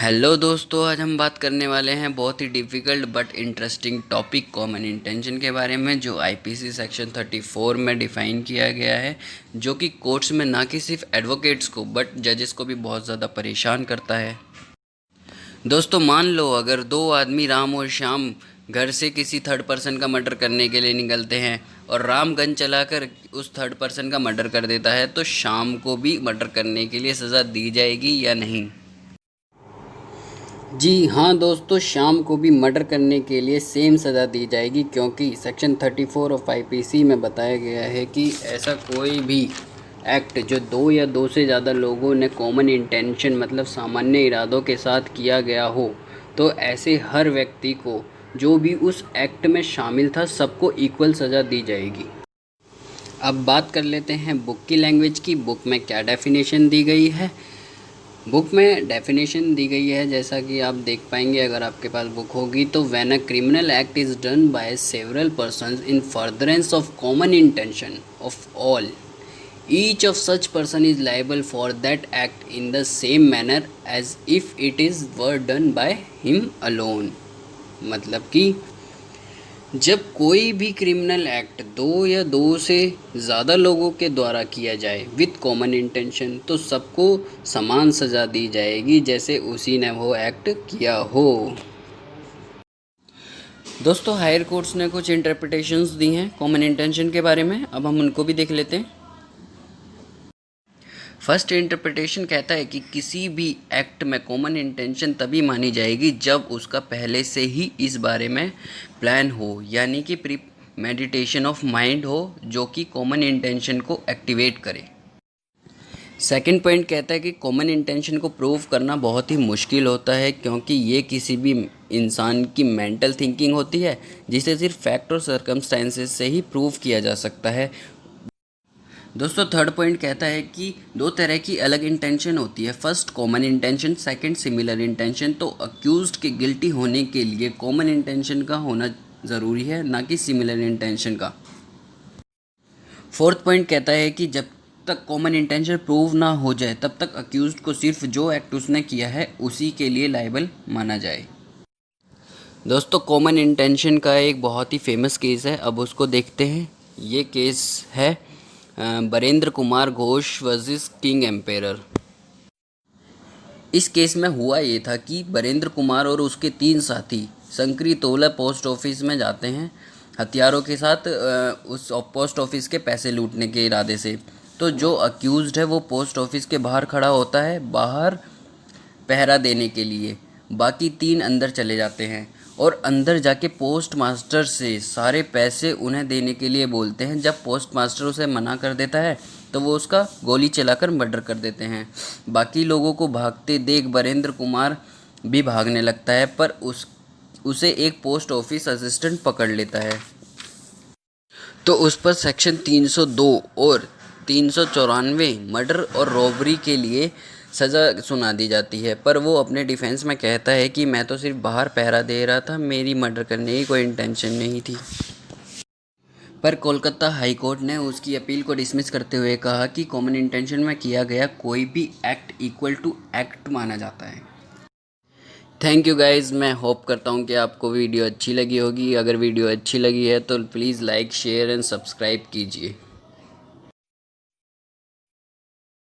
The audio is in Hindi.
हेलो दोस्तों, आज हम बात करने वाले हैं बहुत ही difficult but interesting topic common intention के बारे में, जो आईपीसी सेक्शन 34 में डिफ़ाइन किया गया है, जो कि कोर्ट्स में ना कि सिर्फ एडवोकेट्स को बट जजेस को भी बहुत ज़्यादा परेशान करता है। दोस्तों, मान लो अगर दो आदमी राम और श्याम घर से किसी थर्ड पर्सन का मर्डर करने के लिए निकलते हैं और राम गन चलाकर उस थर्ड पर्सन का मर्डर कर देता है, तो श्याम को भी मर्डर करने के लिए सज़ा दी जाएगी या नहीं? जी हाँ दोस्तों, शाम को भी मर्डर करने के लिए सेम सज़ा दी जाएगी, क्योंकि सेक्शन 34 ऑफ आईपीसी में बताया गया है कि ऐसा कोई भी एक्ट जो दो या दो से ज़्यादा लोगों ने कॉमन इंटेंशन मतलब सामान्य इरादों के साथ किया गया हो, तो ऐसे हर व्यक्ति को जो भी उस एक्ट में शामिल था सबको इक्वल सज़ा दी जाएगी। अब बात कर लेते हैं बुक की लैंग्वेज की। बुक में क्या डेफिनेशन दी गई है? बुक में डेफिनेशन दी गई है, जैसा कि आप देख पाएंगे अगर आपके पास बुक होगी तो, when a criminal act is done by several persons in furtherance of common intention of all, each of such person is liable for that act in the same manner as if it is were done by him alone. मतलब कि जब कोई भी क्रिमिनल एक्ट दो या दो से ज़्यादा लोगों के द्वारा किया जाए विथ कॉमन इंटेंशन, तो सबको समान सज़ा दी जाएगी जैसे उसी ने वो एक्ट किया हो। दोस्तों, हायर कोर्ट्स ने कुछ इंटरप्रिटेशंस दी हैं कॉमन इंटेंशन के बारे में, अब हम उनको भी देख लेते हैं। फर्स्ट इंटरप्रिटेशन कहता है कि किसी भी एक्ट में कॉमन इंटेंशन तभी मानी जाएगी जब उसका पहले से ही इस बारे में प्लान हो, यानी कि प्री मेडिटेशन ऑफ माइंड हो, जो कि कॉमन इंटेंशन को एक्टिवेट करे। सेकंड पॉइंट कहता है कि कॉमन इंटेंशन को प्रूव करना बहुत ही मुश्किल होता है, क्योंकि ये किसी भी इंसान की मेंटल थिंकिंग होती है जिसे सिर्फ फैक्ट और सर्कमस्टेंसेस से ही प्रूव किया जा सकता है। दोस्तों, थर्ड पॉइंट कहता है कि दो तरह की अलग इंटेंशन होती है, first common intention, second similar intention. तो अक्यूज्ड के गिल्टी होने के लिए कॉमन इंटेंशन का होना ज़रूरी है, ना कि सिमिलर इंटेंशन का। फोर्थ पॉइंट कहता है कि जब तक कॉमन इंटेंशन प्रूव ना हो जाए तब तक अक्यूज्ड को सिर्फ जो एक्ट उसने किया है उसी के लिए लायबल माना जाए। दोस्तों, कॉमन इंटेंशन का एक बहुत ही फेमस केस है, अब उसको देखते हैं। ये केस है Barendra Kumar Ghosh versus king emperor. इस केस में हुआ ये था कि बरेंद्र कुमार और उसके 3 साथी संकरी तोला पोस्ट ऑफिस में जाते हैं हथियारों के साथ, उस पोस्ट ऑफिस के पैसे लूटने के इरादे से। तो जो अक्यूज्ड है वो पोस्ट ऑफिस के बाहर खड़ा होता है, बाहर पहरा देने के लिए। बाकी 3 अंदर चले जाते हैं और अंदर जाके पोस्ट मास्टर से सारे पैसे उन्हें देने के लिए बोलते हैं। जब पोस्ट मास्टर उसे मना कर देता है तो वो उसका गोली चलाकर मर्डर कर देते हैं। बाकी लोगों को भागते देख बरेंद्र कुमार भी भागने लगता है, पर उसे एक पोस्ट ऑफिस असिस्टेंट पकड़ लेता है। तो उस पर सेक्शन 302 और 394 मर्डर और रॉबरी के लिए सज़ा सुना दी जाती है, पर वो अपने डिफेंस में कहता है कि मैं तो सिर्फ बाहर पहरा दे रहा था, मेरी मर्डर करने की कोई इंटेंशन नहीं थी। पर कोलकाता हाई कोर्ट ने उसकी अपील को डिसमिस करते हुए कहा कि कॉमन इंटेंशन में किया गया कोई भी एक्ट इक्वल टू एक्ट माना जाता है। थैंक यू गाइज़, मैं होप करता हूँ कि आपको वीडियो अच्छी लगी होगी। अगर वीडियो अच्छी लगी है तो please like, share and subscribe कीजिए।